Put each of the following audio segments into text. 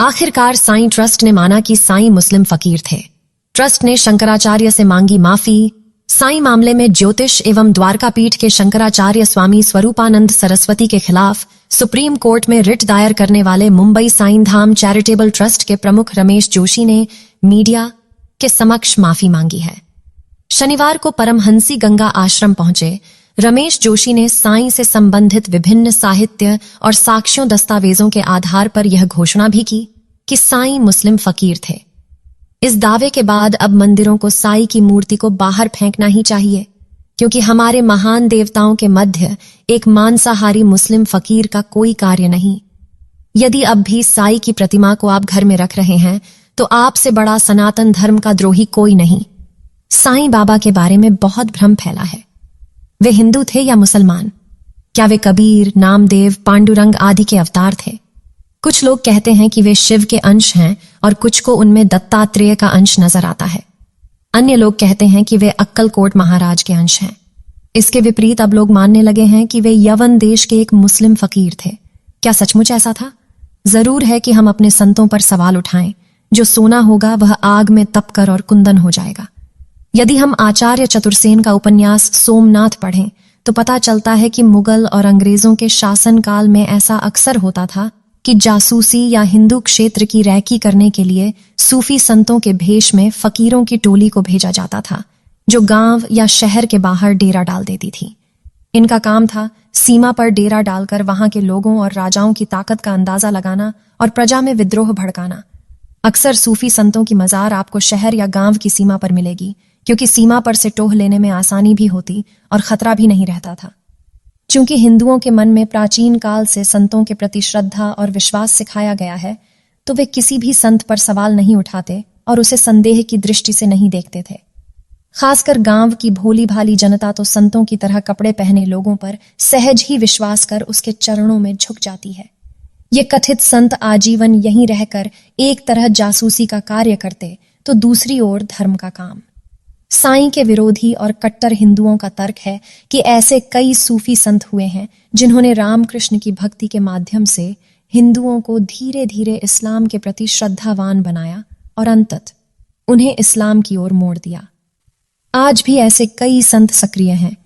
आखिरकार साईं ट्रस्ट ने माना कि साईं मुस्लिम फकीर थे। ट्रस्ट ने शंकराचार्य से मांगी माफी। साईं मामले में ज्योतिष एवं द्वारका पीठ के शंकराचार्य स्वामी स्वरूपानंद सरस्वती के खिलाफ सुप्रीम कोर्ट में रिट दायर करने वाले मुंबई साईं धाम चैरिटेबल ट्रस्ट के प्रमुख रमेश जोशी ने मीडिया के समक्ष माफी मांगी है। शनिवार को परमहंसी गंगा आश्रम पहुंचे रमेश जोशी ने साईं से संबंधित विभिन्न साहित्य और साक्ष्यों दस्तावेजों के आधार पर यह घोषणा भी की कि साईं मुस्लिम फकीर थे। इस दावे के बाद अब मंदिरों को साईं की मूर्ति को बाहर फेंकना ही चाहिए, क्योंकि हमारे महान देवताओं के मध्य एक मांसाहारी मुस्लिम फकीर का कोई कार्य नहीं। यदि अब भी साईं की प्रतिमा को आप घर में रख रहे हैं तो आपसे बड़ा सनातन धर्म का द्रोही कोई नहीं। साईं बाबा के बारे में बहुत भ्रम फैला है। वे हिंदू थे या मुसलमान? क्या वे कबीर, नामदेव, पांडुरंग आदि के अवतार थे? कुछ लोग कहते हैं कि वे शिव के अंश हैं और कुछ को उनमें दत्तात्रेय का अंश नजर आता है। अन्य लोग कहते हैं कि वे अक्कलकोट महाराज के अंश हैं। इसके विपरीत अब लोग मानने लगे हैं कि वे यवन देश के एक मुस्लिम फकीर थे। क्या सचमुच ऐसा था? जरूर है कि हम अपने संतों पर सवाल उठाएं। जो सोना होगा वह आग में तपकर और कुंदन हो जाएगा। यदि हम आचार्य चतुर्सेन का उपन्यास सोमनाथ पढ़ें तो पता चलता है कि मुगल और अंग्रेजों के शासनकाल में ऐसा अक्सर होता था कि जासूसी या हिंदू क्षेत्र की रैकी करने के लिए सूफी संतों के भेष में फकीरों की टोली को भेजा जाता था, जो गांव या शहर के बाहर डेरा डाल देती थी। इनका काम था सीमा पर डेरा डालकर वहां के लोगों और राजाओं की ताकत का अंदाजा लगाना और प्रजा में विद्रोह भड़काना। अक्सर सूफी संतों की मजार आपको शहर या गांव की सीमा पर मिलेगी, क्योंकि सीमा पर से टोह लेने में आसानी भी होती और खतरा भी नहीं रहता था। चूंकि हिंदुओं के मन में प्राचीन काल से संतों के प्रति श्रद्धा और विश्वास सिखाया गया है, तो वे किसी भी संत पर सवाल नहीं उठाते और उसे संदेह की दृष्टि से नहीं देखते थे। खासकर गांव की भोली भाली जनता तो संतों की तरह कपड़े पहने लोगों पर सहज ही विश्वास कर उसके चरणों में झुक जाती है। ये कथित संत आजीवन यहीं रहकर एक तरह जासूसी का कार्य करते तो दूसरी ओर धर्म का काम। साईं के विरोधी और कट्टर हिंदुओं का तर्क है कि ऐसे कई सूफी संत हुए हैं जिन्होंने रामकृष्ण की भक्ति के माध्यम से हिंदुओं को धीरे धीरे इस्लाम के प्रति श्रद्धावान बनाया और अंततः उन्हें इस्लाम की ओर मोड़ दिया। आज भी ऐसे कई संत सक्रिय हैं।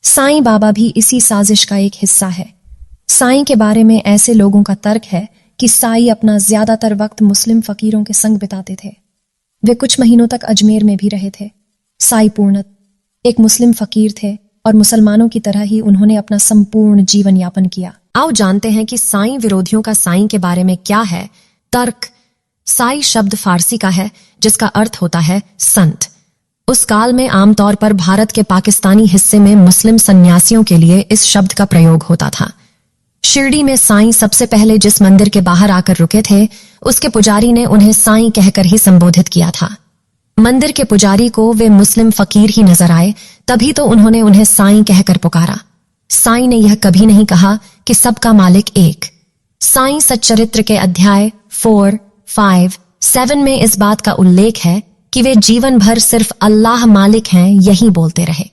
साईं बाबा भी इसी साजिश का एक हिस्सा है। साईं के बारे में ऐसे लोगों का तर्क है कि साईं अपना ज्यादातर वक्त मुस्लिम फकीरों के संग बिताते थे। वे कुछ महीनों तक अजमेर में भी रहे थे। साईं पूर्णत एक मुस्लिम फकीर थे और मुसलमानों की तरह ही उन्होंने अपना संपूर्ण जीवन यापन किया। आओ जानते हैं कि साईं विरोधियों का साईं के बारे में क्या है तर्क। साईं शब्द फारसी का है जिसका अर्थ होता है संत। उस काल में आमतौर पर भारत के पाकिस्तानी हिस्से में मुस्लिम सन्यासियों के लिए इस शब्द का प्रयोग होता था। शिरडी में साईं सबसे पहले जिस मंदिर के बाहर आकर रुके थे, उसके पुजारी ने उन्हें साईं कहकर ही संबोधित किया था। मंदिर के पुजारी को वे मुस्लिम फकीर ही नजर आए, तभी तो उन्होंने उन्हें साईं कहकर पुकारा। साईं ने यह कभी नहीं कहा कि सबका मालिक एक। साईं सच्चरित्र के अध्याय 4, 5, 7 में इस बात का उल्लेख है कि वे जीवन भर सिर्फ अल्लाह मालिक हैं यही बोलते रहे।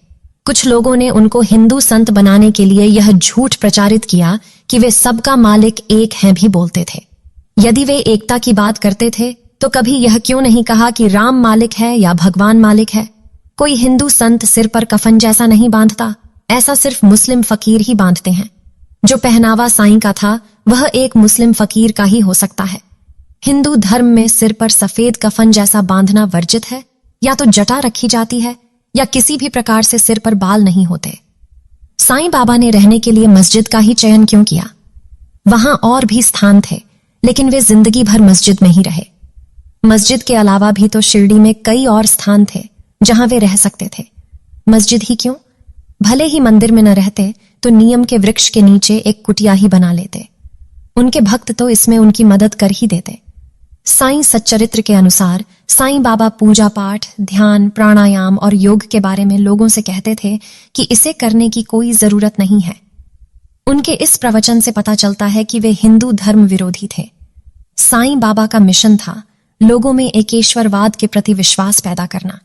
कुछ लोगों ने उनको हिंदू संत बनाने के लिए यह झूठ प्रचारित किया कि वे सबका मालिक एक हैं भी बोलते थे। यदि वे एकता की बात करते थे तो कभी यह क्यों नहीं कहा कि राम मालिक है या भगवान मालिक है? कोई हिंदू संत सिर पर कफन जैसा नहीं बांधता, ऐसा सिर्फ मुस्लिम फकीर ही बांधते हैं। जो पहनावा साईं का था वह एक मुस्लिम फकीर का ही हो सकता है। हिंदू धर्म में सिर पर सफेद कफन जैसा बांधना वर्जित है, या तो जटा रखी जाती है या किसी भी प्रकार से सिर पर बाल नहीं होते। साईं बाबा ने रहने के लिए मस्जिद का ही चयन क्यों किया? वहां और भी स्थान थे, लेकिन वे जिंदगी भर मस्जिद में ही रहे। मस्जिद के अलावा भी तो शिरडी में कई और स्थान थे जहां वे रह सकते थे। मस्जिद ही क्यों? भले ही मंदिर में न रहते तो नियम के वृक्ष के नीचे एक कुटिया ही बना लेते। उनके भक्त तो इसमें उनकी मदद कर ही देते। साईं सच्चरित्र के अनुसार साईं बाबा पूजा पाठ, ध्यान, प्राणायाम और योग के बारे में लोगों से कहते थे कि इसे करने की कोई जरूरत नहीं है। उनके इस प्रवचन से पता चलता है कि वे हिंदू धर्म विरोधी थे। साईं बाबा का मिशन था लोगों में एकेश्वरवाद के प्रति विश्वास पैदा करना,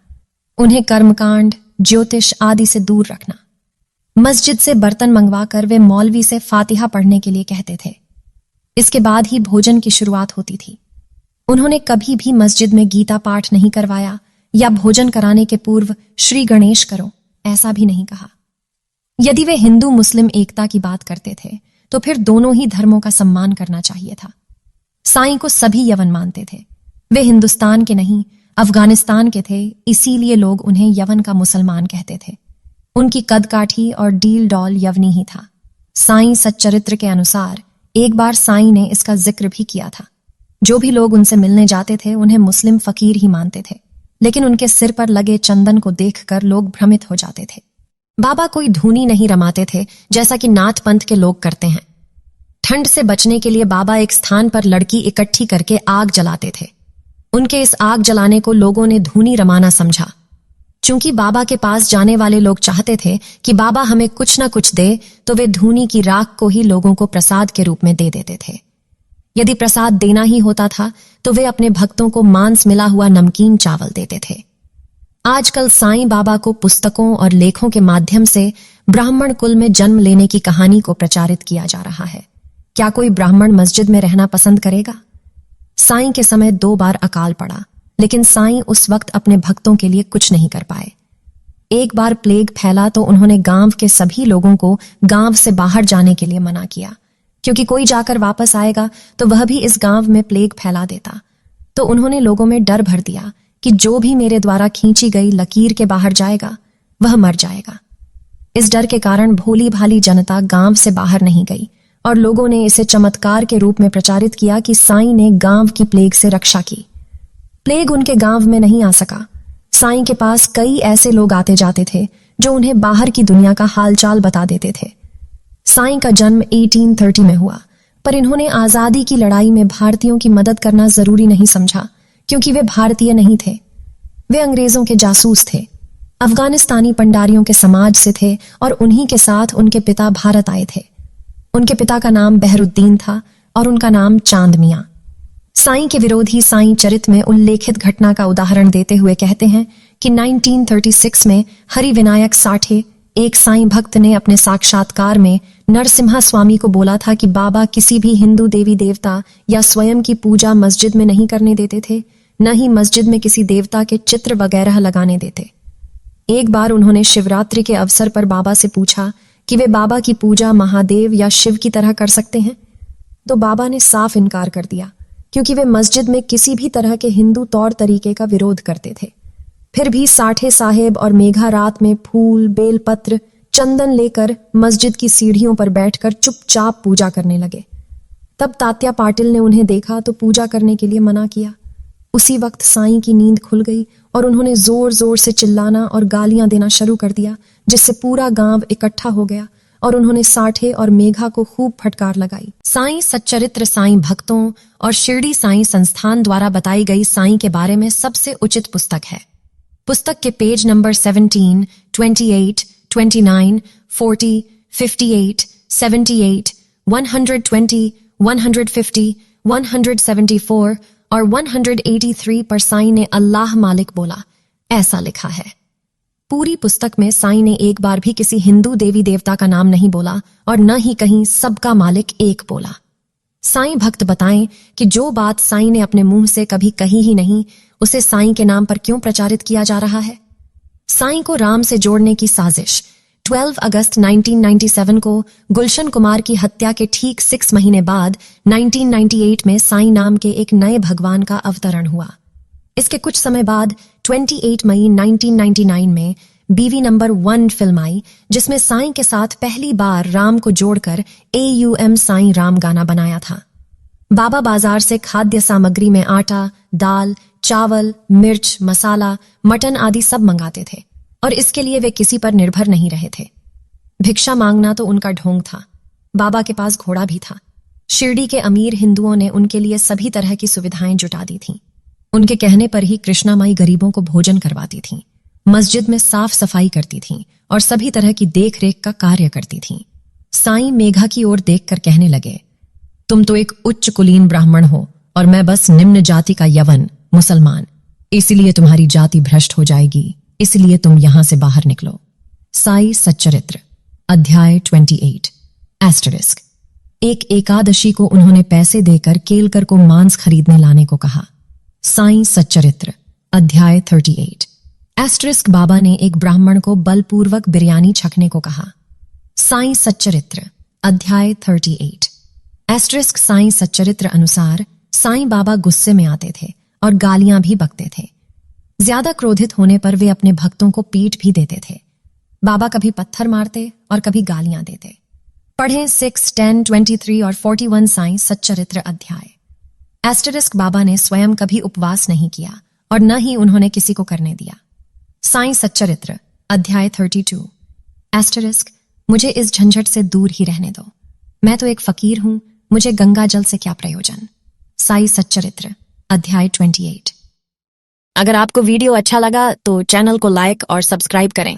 उन्हें कर्मकांड, ज्योतिष आदि से दूर रखना। मस्जिद से बर्तन मंगवाकर वे मौलवी से फातिहा पढ़ने के लिए कहते थे। इसके बाद ही भोजन की शुरुआत होती थी। उन्होंने कभी भी मस्जिद में गीता पाठ नहीं करवाया या भोजन कराने के पूर्व श्री गणेश करो, ऐसा भी नहीं कहा। यदि वे हिंदू मुस्लिम एकता की बात करते थे तो फिर दोनों ही धर्मों का सम्मान करना चाहिए था। साईं को सभी यवन मानते थे। वे हिंदुस्तान के नहीं, अफगानिस्तान के थे, इसीलिए लोग उन्हें यवन का मुसलमान कहते थे। उनकी कदकाठी और डील डॉल यवनी ही था। साईं सच्चरित्र के अनुसार एक बार साईं ने इसका जिक्र भी किया था। जो भी लोग उनसे मिलने जाते थे उन्हें मुस्लिम फकीर ही मानते थे, लेकिन उनके सिर पर लगे चंदन को देखकर लोग भ्रमित हो जाते थे। बाबा कोई धूनी नहीं रमाते थे जैसा कि नाथ पंथ के लोग करते हैं। ठंड से बचने के लिए बाबा एक स्थान पर लड़की इकट्ठी करके आग जलाते थे। उनके इस आग जलाने को लोगों ने धूनी रमाना समझा। चूंकि बाबा के पास जाने वाले लोग चाहते थे कि बाबा हमें कुछ न कुछ दे, तो वे धूनी की राख को ही लोगों को प्रसाद के रूप में दे देते थे। यदि प्रसाद देना ही होता था तो वे अपने भक्तों को मांस मिला हुआ नमकीन चावल देते थे। आजकल साईं बाबा को पुस्तकों और लेखों के माध्यम से ब्राह्मण कुल में जन्म लेने की कहानी को प्रचारित किया जा रहा है। क्या कोई ब्राह्मण मस्जिद में रहना पसंद करेगा? साईं के समय 2 बार अकाल पड़ा, लेकिन साईं उस वक्त अपने भक्तों के लिए कुछ नहीं कर पाए। एक बार प्लेग फैला तो उन्होंने गांव के सभी लोगों को गांव से बाहर जाने के लिए मना किया, क्योंकि कोई जाकर वापस आएगा तो वह भी इस गांव में प्लेग फैला देता। तो उन्होंने लोगों में डर भर दिया कि जो भी मेरे द्वारा खींची गई लकीर के बाहर जाएगा वह मर जाएगा। इस डर के कारण भोली भाली जनता गांव से बाहर नहीं गई और लोगों ने इसे चमत्कार के रूप में प्रचारित किया कि साईं ने गांव की प्लेग से रक्षा की। प्लेग उनके गांव में नहीं आ सका। साईं के पास कई ऐसे लोग आते जाते थे जो उन्हें बाहर की दुनिया का हालचाल बता देते थे। साईं का जन्म 1830 में हुआ, पर इन्होंने आजादी की लड़ाई में भारतीयों की मदद करना जरूरी नहीं समझा, क्योंकि वे भारतीय नहीं थे। वे अंग्रेजों के जासूस थे, अफगानिस्तानी पंडारियों के समाज से थे और उन्हीं के साथ उनके पिता भारत आए थे। उनके पिता का नाम बहरुद्दीन था और उनका नाम चांद मियां। साईं के विरोधी साईं चरित में उल्लेखित घटना का उदाहरण देते हुए कहते हैं कि 1936 में हरि विनायक साठे, एक साईं भक्त ने अपने साक्षात्कार में नरसिम्हा स्वामी को बोला था कि बाबा किसी भी हिंदू देवी देवता या स्वयं की पूजा मस्जिद में नहीं करने देते थे, न ही मस्जिद में किसी देवता के चित्र वगैरह लगाने देते। एक बार उन्होंने शिवरात्रि के अवसर पर बाबा से पूछा कि वे बाबा की पूजा महादेव या शिव की तरह कर सकते हैं, तो बाबा ने साफ इनकार कर दिया, क्योंकि वे मस्जिद में किसी भी तरह के हिंदू तौर तरीके का विरोध करते थे। फिर भी साठे साहेब और मेघा रात में फूल, बेलपत्र, चंदन लेकर मस्जिद की सीढ़ियों पर बैठकर चुपचाप पूजा करने लगे। तब तात्या पाटिल ने उन्हें देखा तो पूजा करने के लिए मना किया। उसी वक्त साईं की नींद खुल गई और उन्होंने जोर जोर से चिल्लाना और गालियां देना शुरू कर दिया, जिससे पूरा गांव इकट्ठा हो गया और उन्होंने साठे और मेघा को खूब फटकार लगाई। साईं सच्चरित्र साईं भक्तों और शिरडी साईं संस्थान द्वारा बताई गई साईं के बारे में सबसे उचित पुस्तक है। पुस्तक के पेज नंबर 17, 28, 29, 40, 58, 78, 120, 150, 174 और 183 पर साईं ने अल्लाह मालिक बोला, ऐसा लिखा है। पूरी पुस्तक में साईं ने एक बार भी किसी हिंदू देवी देवता का नाम नहीं बोला और न ही कहीं सबका मालिक एक बोला। साईं भक्त बताएं कि जो बात साईं ने अपने मुंह से कभी कही ही नहीं, उसे साईं के नाम पर क्यों प्रचारित किया जा रहा है? साईं को राम से जोड़ने की साजिश 12 अगस्त 1997 को गुलशन कुमार की हत्या के ठीक 6 महीने बाद 1998 में साईं नाम के एक नए भगवान का अवतरण हुआ। इसके कुछ समय बाद 28 मई 1999 में बीवी नंबर 1 फिल्म आई, जिसमें साईं के साथ पहली बार राम को जोड़कर AUM साईं राम गाना बनाया था। बाबा बाजार से खाद्य सामग्री में आटा, दाल, चावल, मिर्च, मसाला, मटन आदि सब मंगाते थे और इसके लिए वे किसी पर निर्भर नहीं रहे थे। भिक्षा मांगना तो उनका ढोंग था। बाबा के पास घोड़ा भी था। शिरडी के अमीर हिंदुओं ने उनके लिए सभी तरह की सुविधाएं जुटा दी थीं। उनके कहने पर ही कृष्णा माई गरीबों को भोजन करवाती थीं, मस्जिद में साफ सफाई करती थीं और सभी तरह की देख रेख का कार्य करती थीं। साईं मेघा की ओर देखकर कहने लगे, तुम तो एक उच्च कुलीन ब्राह्मण हो और मैं बस निम्न जाति का यवन मुसलमान, इसलिए तुम्हारी जाति भ्रष्ट हो जाएगी, इसलिए तुम यहां से बाहर निकलो। साई सच्चरित्र अध्याय 28 *। एक एकादशी को उन्होंने पैसे देकर केलकर को मांस खरीदने लाने को कहा। साईं सच्चरित्र अध्याय 38। एस्टरिस्क बाबा ने एक ब्राह्मण को बलपूर्वक बिरयानी छकने को कहा। साईं सच्चरित्र अध्याय 38। एस्टरिस्क साईं सच्चरित्र अनुसार साईं बाबा गुस्से में आते थे और गालियां भी बकते थे। ज्यादा क्रोधित होने पर वे अपने भक्तों को पीट भी देते थे। बाबा कभी पत्थर मारते और कभी गालियां देते। पढ़ें 6, 10, 23 और 41 साईं सच्चरित्र अध्याय। एस्टरिस्क बाबा ने स्वयं कभी उपवास नहीं किया और न ही उन्होंने किसी को करने दिया। साईं सच्चरित्र अध्याय 32। एस्टरिस्क, मुझे इस झंझट से दूर ही रहने दो। मैं तो एक फकीर हूं, मुझे गंगा जल से क्या प्रयोजन। साईं सच्चरित्र अध्याय 28। अगर आपको वीडियो अच्छा लगा तो चैनल को लाइक और सब्सक्राइब करें।